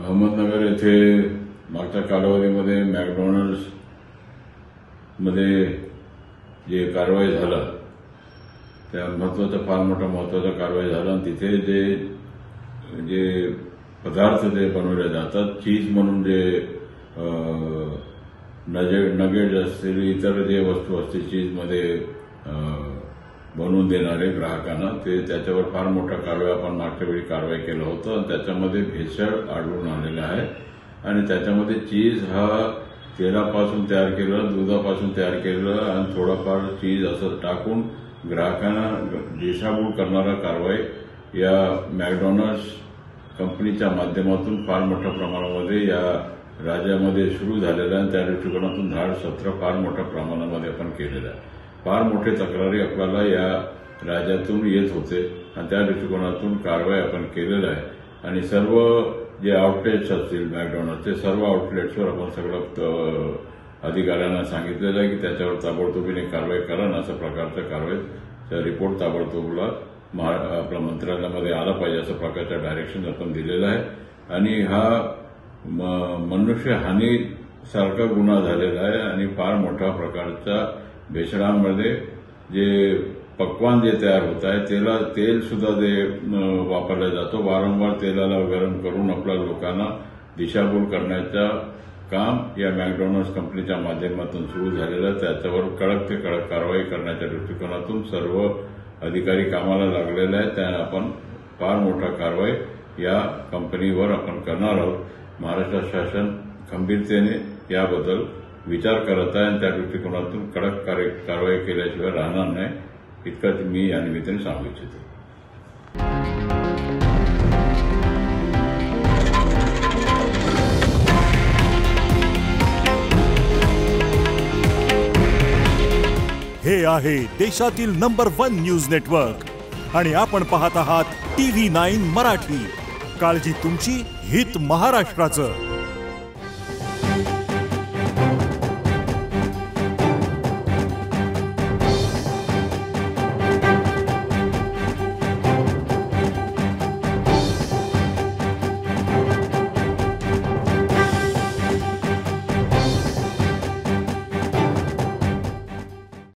अहमदनगर येथे मागच्या कालावधीमध्ये मॅकडॉनल्ड्स मध्ये जे कारवाई झाला त्या फार महत्वाचा कारवाई झाला आणि तिथे जे पदार्थ जे बनवले जातात चीज म्हणून जे नगेट असतील इतर जे वस्तू असतील चीजमध्ये बनवून देणारे ग्राहकांना त्याच्यावर फार मोठा कारवाई आपण मागच्या वेळी कारवाई केलं होतं आणि त्याच्यामध्ये भेसळ आढळून आलेला आहे आणि त्याच्यामध्ये चीज हा तेलापासून तयार केलं दुधापासून तयार केलं आणि थोडाफार चीज असं टाकून ग्राहकांना दिशाभूल करणारा कारवाई या मॅकडॉनल्ड्स कंपनीच्या माध्यमातून फार मोठ्या प्रमाणामध्ये या राज्यामध्ये सुरू झालेला आहे. त्या दृष्टिकोनातून धाड सत्र फार मोठ्या प्रमाणामध्ये आपण केलेलं आहे. फार मोठे तक्रारी आपल्याला या राज्यातून येत होते आणि त्या दृष्टिकोनातून कारवाई आपण केलेलं आहे आणि सर्व जे आउटलेट्स असतील मॅकडॉनल्ड्सचे सर्व आउटलेट्सवर आपण सगळं अधिकाऱ्यांना सांगितलेलं आहे की त्याच्यावर ताबडतोबीने कारवाई करा आणि अशा प्रकारच्या कारवाईचा रिपोर्ट ताबडतोबला आपल्या मंत्रालयामध्ये आला पाहिजे अशा प्रकारच्या डायरेक्शन आपण दिलेलं आहे आणि हा मनुष्यहानी सारखा गुन्हा झालेला आहे आणि फार मोठ्या प्रकारच्या भेसळांमध्ये जे पक्वान जे तयार होत आहे तेल सुद्धा जे वापरलं जातं वारंवार तेलाला गरम करून आपल्या लोकांना दिशाभूल करण्याचा काम या मॅकडॉनल्ड्स कंपनीच्या माध्यमातून सुरू झालेलं आहे. त्याच्यावर कडक ते कडक कारवाई करण्याच्या दृष्टिकोनातून सर्व अधिकारी कामाला लागलेले आहेत. त्या आपण फार मोठा कारवाई या कंपनीवर आपण करणार आहोत. महाराष्ट्र शासन खंबीरतेने याबद्दल विचार करत आहे आणि त्या दृष्टिकोनातून कडक कारवाई केल्याशिवाय राहणार नाही इतकंच मी या निमित्ताने सांगू इच्छितो. हे आहे देशातील नंबर 1 न्यूज नेटवर्क आणि आपण पाहत आहात TV9 मराठी. काळजी तुमची, हित महाराष्ट्राचं.